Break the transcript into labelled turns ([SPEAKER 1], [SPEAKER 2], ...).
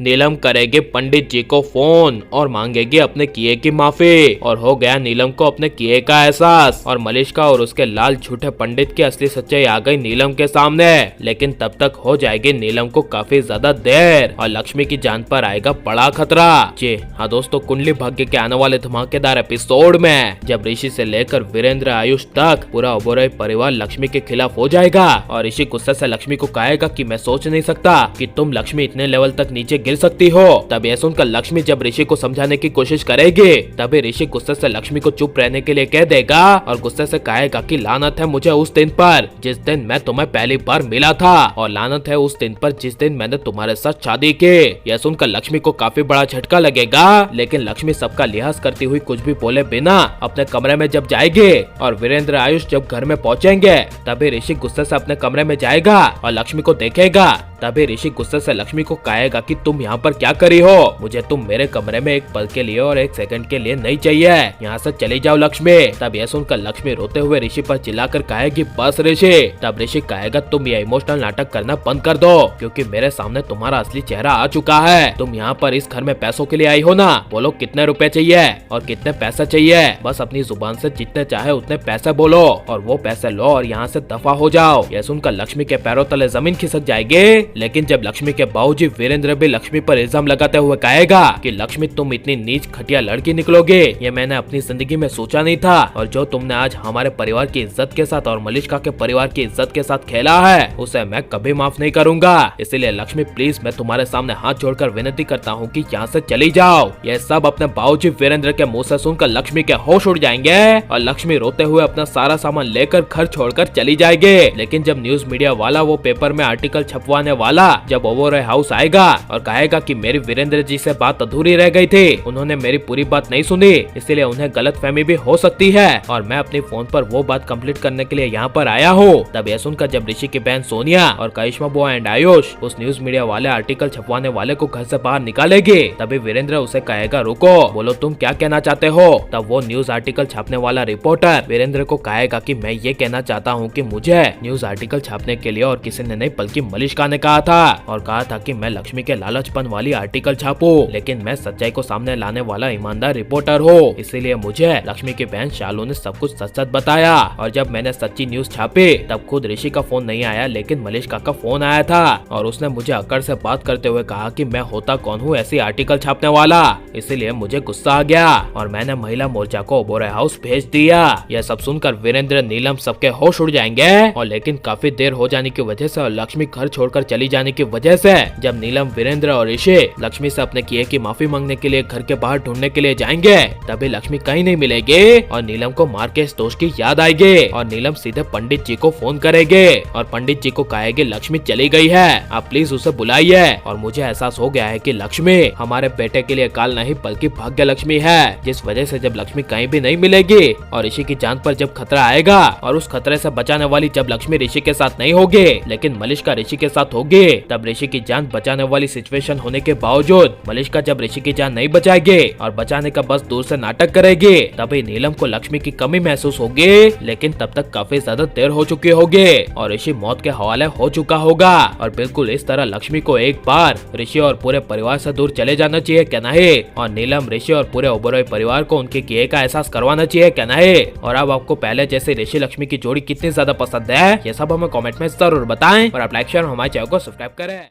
[SPEAKER 1] नीलम करेगी पंडित जी को फोन और मांगेगी अपने किए की माफी। और हो गया नीलम को अपने किए का एहसास और मलिष्का और उसके लाल झूठे पंडित की असली सच्चाई आ गई नीलम के सामने। लेकिन तब तक हो जाएगी नीलम को काफी ज्यादा देर और लक्ष्मी की जान पर आएगा बड़ा खतरा। जी हाँ दोस्तों, कुंडली भाग्य के आने वाले धमाकेदार एपिसोड में जब ऋषि से लेकर वीरेंद्र आयुष तक पूरा ओबेरॉय परिवार लक्ष्मी के खिलाफ हो जाएगा और ऋषि गुस्से से लक्ष्मी को कहेगा कि मैं सोच नहीं सकता कि तुम लक्ष्मी इतने लेवल तक नीचे गिर सकती हो। तब यह सुनकर लक्ष्मी जब ऋषि को समझाने की कोशिश करेगी तभी ऋषि गुस्से से लक्ष्मी को चुप रहने के लिए कह देगा और गुस्से से कहेगा कि लानत है मुझे उस दिन पर जिस दिन मैं तुम्हें पहली बार मिला था और लानत है उस दिन पर जिस दिन मैंने तुम्हारे साथ शादी की। यह सुनकर लक्ष्मी को काफी बड़ा झटका लगेगा, लेकिन लक्ष्मी सबका लिहाज करती हुई कुछ भी बोले बिना अपने कमरे में जब जाएगी और वीरेंद्र आयुष जब घर में पहुंचेंगे तभी ऋषि गुस्से से अपने कमरे में जाएगा और लक्ष्मी को देखेगा। तभी ऋषि गुस्से से लक्ष्मी को कहेगा कि तुम यहाँ पर क्या करी हो, मुझे तुम मेरे कमरे में एक पल के लिए और एक सेकंड के लिए नहीं चाहिए, यहाँ से चली जाओ लक्ष्मी। तब यह सुनकर लक्ष्मी रोते हुए ऋषि पर चिल्लाकर कहेगी बस ऋषि। तब ऋषि कहेगा तुम ये इमोशनल नाटक करना बंद कर दो क्योंकि मेरे सामने तुम्हारा असली चेहरा आ चुका है। तुम यहाँ पर इस घर में पैसों के लिए आई हो ना, बोलो कितने रुपए चाहिए और कितने पैसे चाहिए, बस अपनी जुबान से जितने चाहे उतने पैसे बोलो और वो पैसे लो और यहाँ से दफा हो जाओ। यह सुनकर लक्ष्मी के पैरों तले जमीन खिसक जाएगी। लेकिन जब लक्ष्मी के बाबूजी वीरेंद्र भी लक्ष्मी पर इल्जाम लगाते हुए कहेगा कि लक्ष्मी तुम इतनी नीच घटिया लड़की निकलोगे ये मैंने अपनी जिंदगी में सोचा नहीं था और जो तुमने आज हमारे परिवार की इज्जत के साथ और मलिष्का के परिवार की इज्जत के साथ खेला है उसे मैं कभी माफ नहीं करूंगा। इसीलिए लक्ष्मी प्लीज मैं तुम्हारे सामने हाथ जोड़कर विनती करता हूँ कि यहाँ से चली जाओ। यह सब अपने बाबूजी वीरेंद्र के मुँह से सुनकर लक्ष्मी के होश उड़ जाएंगे और लक्ष्मी रोते हुए अपना सारा सामान लेकर घर छोड़कर चली जाएगी। लेकिन जब न्यूज मीडिया वाला वो पेपर में आर्टिकल छपवाने वाला जब ओबेरॉय हाउस आएगा और कहेगा कि मेरी वीरेंद्र जी से बात अधूरी रह गई थी, उन्होंने मेरी पूरी बात नहीं सुनी इसीलिए उन्हें गलतफहमी भी हो सकती है और मैं अपनी फोन पर वो बात कंप्लीट करने के लिए यहाँ पर आया हूँ। तब यह सुनकर जब ऋषि की बहन सोनिया और करिश्मा बुआ एंड आयुष उस न्यूज मीडिया वाले आर्टिकल छपवाने वाले को घर से बाहर निकालेगी तभी वीरेंद्र उसे कहेगा रुको, बोलो तुम क्या कहना चाहते हो। तब वो न्यूज आर्टिकल छापने वाला रिपोर्टर वीरेंद्र को कहेगा कि मैं ये कहना चाहता हूँ कि मुझे न्यूज आर्टिकल छापने के लिए और किसी ने नहीं बल्कि मलिष्का ने कहा था और कहा था कि मैं लक्ष्मी के लालचपन वाली आर्टिकल छापूं, लेकिन मैं सच्चाई को सामने लाने वाला ईमानदार रिपोर्टर हूँ इसीलिए मुझे लक्ष्मी की बहन शालू ने सब कुछ सच सच बताया। और जब मैंने सच्ची न्यूज छापी तब खुद ऋषि का फोन नहीं आया लेकिन मलिष्का का फोन आया था और उसने मुझे अकड़ से बात करते हुए कहा कि मैं होता कौन हूँ ऐसी आर्टिकल छापने वाला, इसीलिए मुझे गुस्सा आ गया और मैंने महिला मोर्चा को ओबेरॉय हाउस भेज दिया। यह सब सुनकर वीरेंद्र नीलम सबके होश उड़ जाएंगे और लेकिन काफी देर हो जाने की वजह से और लक्ष्मी घर छोड़कर चली जाने की वजह से जब नीलम वीरेंद्र और ऋषि लक्ष्मी से अपने किए की माफी मांगने के लिए घर के बाहर ढूंढने के लिए जाएंगे तभी लक्ष्मी कहीं नहीं मिलेगी और नीलम को मार के इस दोष की याद आएगी और नीलम सीधे पंडित जी को फोन करेगी और पंडित जी को कहेगी लक्ष्मी चली गई है, आप प्लीज उसे बुलाइए और मुझे एहसास हो गया है कि लक्ष्मी हमारे बेटे के लिए काल नहीं बल्कि भाग्य लक्ष्मी है, जिस वजह से जब लक्ष्मी कहीं भी नहीं मिलेगी और ऋषि की जान पर जब खतरा आएगा और उस खतरे से बचाने वाली जब लक्ष्मी ऋषि के साथ नहीं होगी लेकिन मलिष्का ऋषि के साथ होगी तब ऋषि की जान बचाने वाली सिचुएशन होने के बावजूद मलिष्का जब ऋषि की जान नहीं बचाएगी और बचाने का बस दूर से नाटक करेगी तभी नीलम को लक्ष्मी की कमी महसूस होगी। लेकिन तब तक काफी ज्यादा देर हो चुकी होगी और ऋषि मौत के हवाले हो चुका होगा और बिल्कुल इस तरह लक्ष्मी को एक बार ऋषि और पूरे परिवार से दूर चले जाना चाहिए क्या नहीं और नीलम ऋषि और पूरे ओबेरॉय परिवार को उनके किए का एहसास करवाना चाहिए क्या नहीं। और अब आपको पहले जैसे ऋषि लक्ष्मी की जोड़ी कितनी ज्यादा पसंद है ये सब हमें कमेंट में जरूर बताएं और आप लाइक शेयर हमारे चैनल को सब्सक्राइब करें।